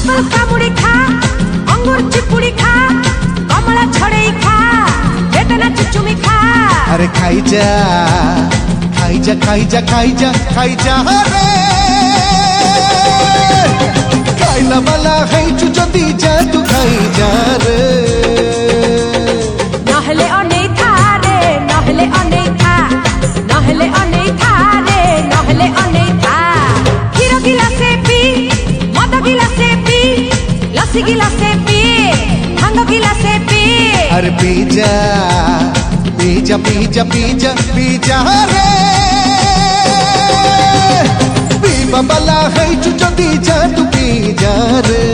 Apple কামুড়ি খা, আঙ্গুর চিপুড়ি খা, কমলা ছড়েই খা, বেদানা চুচুমি খা। আরে খাই যা খাই যা খাই যা খাই যা খাই যা রে খাইলা বালা খাইছু যদি যা তু খাই যা রে নহলে অনেক খা রে, নহলে অনেক খা, নহলে অনেক খা রে, নহলে অনেক খা। ক্ষীর গিলাসে পি, মদ গিলাসে পি, লস্যি গিলাসে পি, ভাঙ্গ গিলাসে পি। আরে পি যা পি যা পি যা পি যা পি যা রে পিবা বালা খাইছু যদি যা তু পি যা রে।